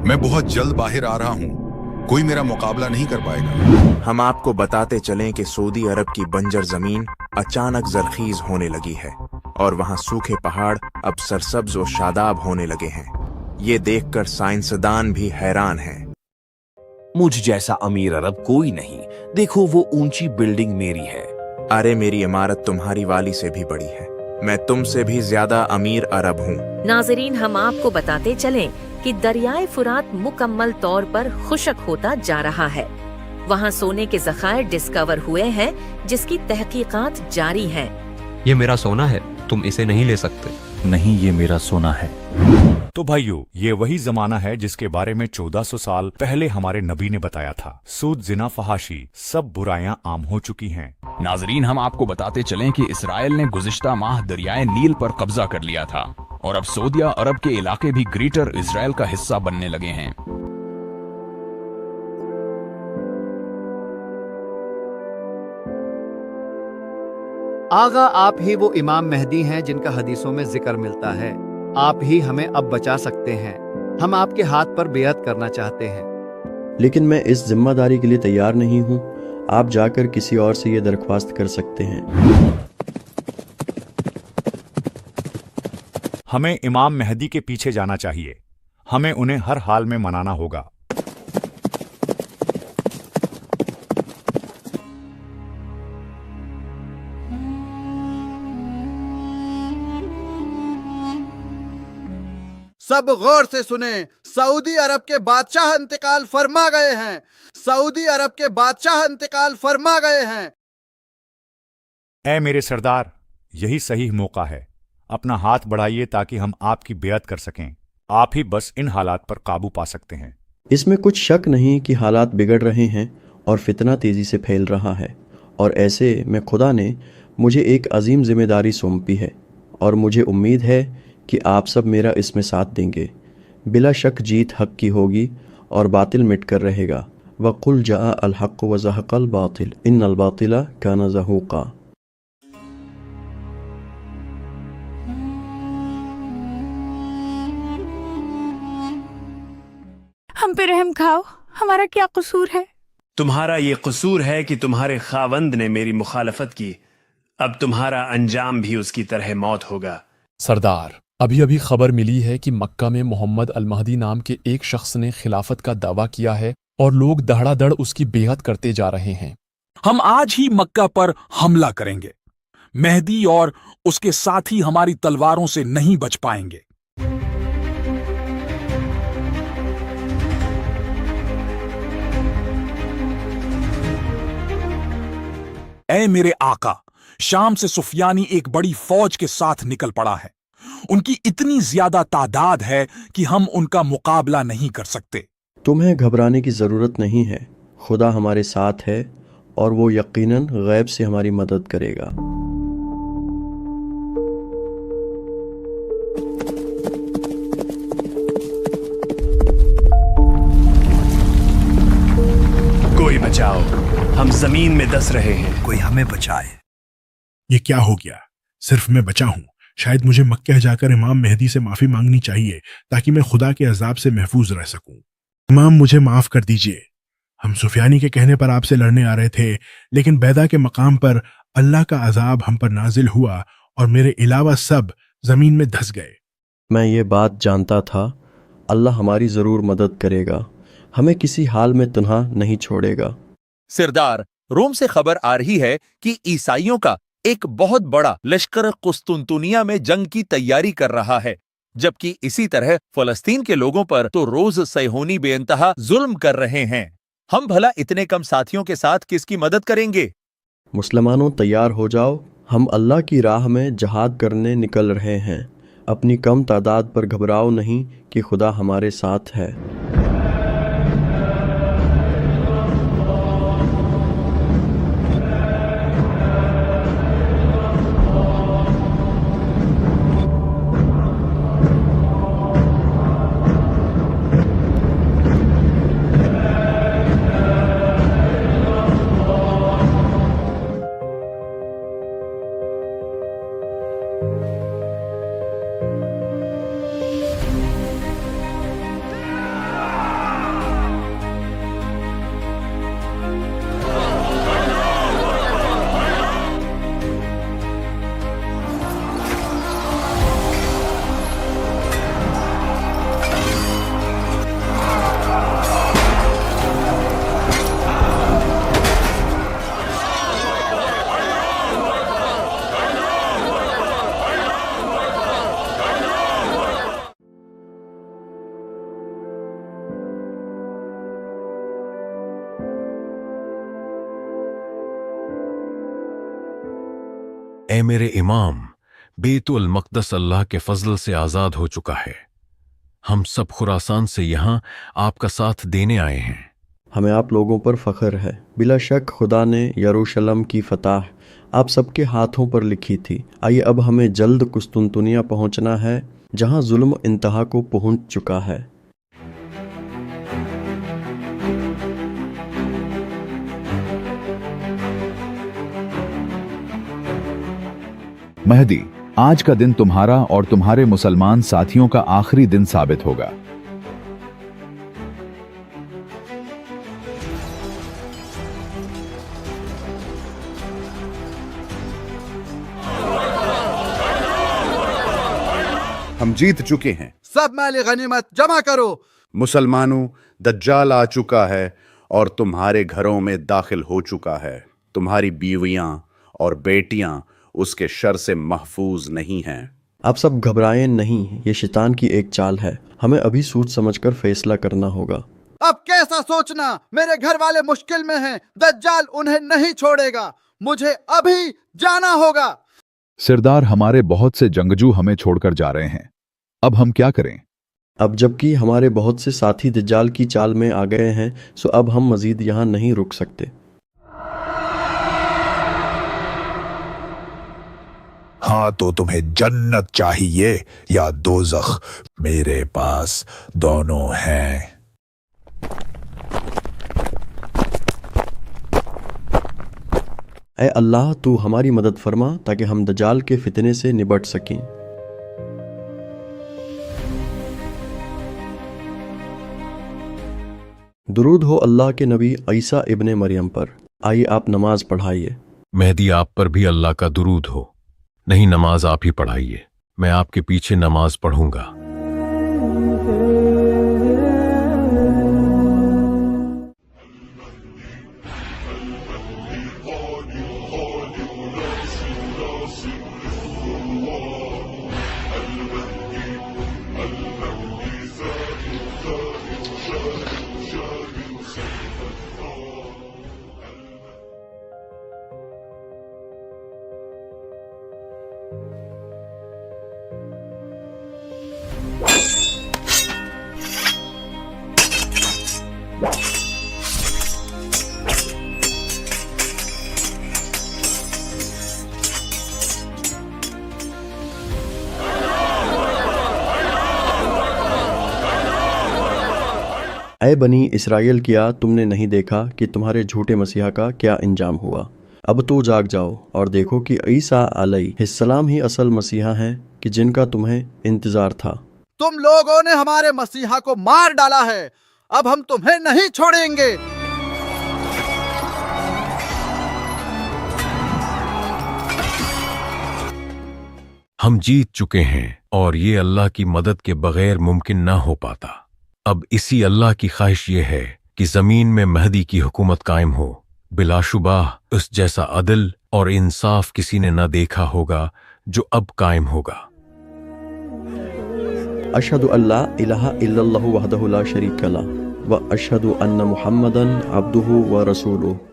मैं बहुत जल्द बाहर आ रहा हूँ, कोई मेरा मुकाबला नहीं कर पाएगा। हम आपको बताते चलें कि सऊदी अरब की बंजर जमीन अचानक जरखीज होने लगी है और वहाँ सूखे पहाड़ अब सरसब्ज और शादाब होने लगे हैं। ये देखकर साइंसदान भी हैरान हैं। मुझ जैसा अमीर अरब कोई नहीं, देखो वो ऊंची बिल्डिंग मेरी है। अरे मेरी इमारत तुम्हारी वाली से भी बड़ी है, मैं तुमसे भी ज्यादा अमीर अरब हूँ। नाजरीन, हम आपको बताते चलें कि दरियाए फुरात मुकम्मल तौर पर खुशक होता जा रहा है। वहाँ सोने के ज़खायर डिस्कवर हुए हैं जिसकी तहकीकात जारी हैं। ये मेरा सोना है, तुम इसे नहीं ले सकते। नहीं, ये मेरा सोना है। तो भाइयों, ये वही जमाना है जिसके बारे में 1400 साल पहले हमारे नबी ने बताया था। सूद, जिना, फहाशी सब बुराइयां आम हो चुकी हैं। नाजरीन, हम आपको बताते चलें कि इसराइल ने गुज़िश्ता माह दरियाए नील पर कब्जा कर लिया था और अब सऊदिया अरब के इलाके भी ग्रेटर इसराइल का हिस्सा बनने लगे हैं। आगा, आप ही वो इमाम मेहदी हैं जिनका हदीसों में जिक्र मिलता है। आप ही हमें अब बचा सकते हैं। हम आपके हाथ पर बेअत करना चाहते हैं। लेकिन मैं इस जिम्मेदारी के लिए तैयार नहीं हूँ। आप जाकर किसी और से ये दरख्वास्त कर सकते हैं। हमें इमाम मेहदी के पीछे जाना चाहिए। हमें उन्हें हर हाल में मनाना होगा। सब गौर से सुने, सऊदी अरब के बादशाह इंतकाल फरमा गए हैं। सऊदी अरब के बादशाह इंतकाल फरमा गए हैं। ऐ मेरे सरदार, यही सही मौका है। अपना हाथ बढ़ाइए ताकि हम आपकी बेअत कर सकें। आप ही बस इन हालात पर काबू पा सकते हैं। इसमें कुछ शक नहीं कि हालात बिगड़ रहे हैं और फितना तेजी से फैल रहा है, और ऐसे में खुदा ने मुझे एक अजीम जिम्मेदारी सौंपी है और मुझे उम्मीद है कि आप सब मेरा इसमें साथ देंगे। बिला शक जीत हक की होगी और बातिल मिट कर रहेगा। वक़ुल जाअ अल हक़्क़ु व ज़हक़ल बातिल इन्नल बातिला काना ज़हूक़ा। हम पे रहम खाओ, हमारा क्या कसूर है? तुम्हारा ये कसूर है कि तुम्हारे खावंद ने मेरी मुखालफत की। अब तुम्हारा अंजाम भी उसकी तरह मौत होगा। सरदार, अभी अभी खबर मिली है कि मक्का में मोहम्मद अल महदी नाम के एक शख्स ने खिलाफत का दावा किया है और लोग दहड़ादड़ उसकी बेअत करते जा रहे हैं। हम आज ही मक्का पर हमला करेंगे। मेहदी और उसके साथी हमारी तलवारों से नहीं बच पाएंगे। ऐ मेरे आका, शाम से सुफियानी एक बड़ी फौज के साथ निकल पड़ा है। उनकी इतनी ज्यादा तादाद है कि हम उनका मुकाबला नहीं कर सकते। तुम्हें घबराने की ज़रूरत नहीं है। खुदा हमारे साथ है और वो यकीनन गैब से हमारी मदद करेगा। कोई बचाओ, हम जमीन में दस रहे हैं। कोई हमें बचाए। ये क्या हो गया? सिर्फ मैं बचा हूँ। शायद मुझे मक्का जाकर इमाम मेहदी से माफी मांगनी चाहिए ताकि मैं खुदा के अजाब से महफूज रह सकूं। इमाम, मुझे माफ कर दीजिए। हम सुफियानी के कहने पर आपसे लड़ने आ रहे थे, लेकिन बैदा के मकाम पर अल्लाह का अजाब हम पर नाजिल हुआ और मेरे अलावा सब जमीन में धंस गए। मैं ये बात जानता था। अल्लाह हमारी जरूर मदद करेगा, हमें किसी हाल में तन्हा नहीं छोड़ेगा। सरदार, रोम से खबर आ रही है कि ईसाइयों का एक बहुत बड़ा लश्कर कुस्तुनतुनिया में जंग की तैयारी कर रहा है, जबकि इसी तरह फलस्तीन के लोगों पर तो रोज सैहोनी बेइंतहा जुल्म कर रहे हैं। हम भला इतने कम साथियों के साथ किसकी मदद करेंगे? मुसलमानों, तैयार हो जाओ। हम अल्लाह की राह में जहाद करने निकल रहे हैं। अपनी कम तादाद पर घबराओ नहीं कि खुदा हमारे साथ है। اے میرے امام، بیت المقدس اللہ کے فضل سے آزاد ہو چکا ہے۔ ہم سب خراسان سے یہاں آپ کا ساتھ دینے آئے ہیں۔ ہمیں آپ لوگوں پر فخر ہے۔ بلا شک خدا نے یروشلم کی فتح آپ سب کے ہاتھوں پر لکھی تھی۔ آئیے اب ہمیں جلد قسطنطنیہ پہنچنا ہے، جہاں ظلم انتہا کو پہنچ چکا ہے۔ مہدی، آج کا دن تمہارا اور تمہارے مسلمان ساتھیوں کا آخری دن ثابت ہوگا۔ ہم جیت چکے ہیں۔ سب مال غنیمت جمع کرو۔ مسلمانوں، دجال آ چکا ہے اور تمہارے گھروں میں داخل ہو چکا ہے۔ تمہاری بیویاں اور بیٹیاں اس کے شر سے محفوظ نہیں ہیں۔ آپ سب گھبرائیں نہیں، یہ شیطان کی ایک چال ہے۔ ہمیں ابھی سوچ سمجھ کر فیصلہ کرنا ہوگا۔ اب کیسا سوچنا؟ میرے گھر والے مشکل میں ہیں، دجال انہیں نہیں چھوڑے گا، مجھے ابھی جانا ہوگا۔ سردار، ہمارے بہت سے جنگجو ہمیں چھوڑ کر جا رہے ہیں، اب ہم کیا کریں؟ اب جبکہ ہمارے بہت سے ساتھی دجال کی چال میں آ گئے ہیں، سو اب ہم مزید یہاں نہیں رک سکتے۔ ہاں تو تمہیں جنت چاہیے یا دوزخ؟ میرے پاس دونوں ہیں۔ اے اللہ، تو ہماری مدد فرما تاکہ ہم دجال کے فتنے سے نبٹ سکیں۔ درود ہو اللہ کے نبی عیسیٰ ابن مریم پر۔ آئیے آپ نماز پڑھائیے۔ مہدی، آپ پر بھی اللہ کا درود ہو۔ نہیں، نماز آپ ہی پڑھائیے، میں آپ کے پیچھے نماز پڑھوں گا۔ اے بنی اسرائیل، کیا تم نے نہیں دیکھا کہ تمہارے جھوٹے مسیحا کا کیا انجام ہوا؟ اب تو جاگ جاؤ اور دیکھو کہ عیسیٰ علیہ السلام ہی اصل مسیحا ہیں کہ جن کا تمہیں انتظار تھا۔ تم لوگوں نے ہمارے مسیحا کو مار ڈالا ہے، اب ہم تمہیں نہیں چھوڑیں گے۔ ہم جیت چکے ہیں اور یہ اللہ کی مدد کے بغیر ممکن نہ ہو پاتا۔ اب اسی اللہ کی خواہش یہ ہے کہ زمین میں مہدی کی حکومت قائم ہو۔ بلا شبہ اس جیسا عدل اور انصاف کسی نے نہ دیکھا ہوگا جو اب قائم ہوگا۔ اشہد ان لا الہ الا اللہ وحدہ لا شریک لہ و اشہد ان محمدً عبدہ و رسولہ۔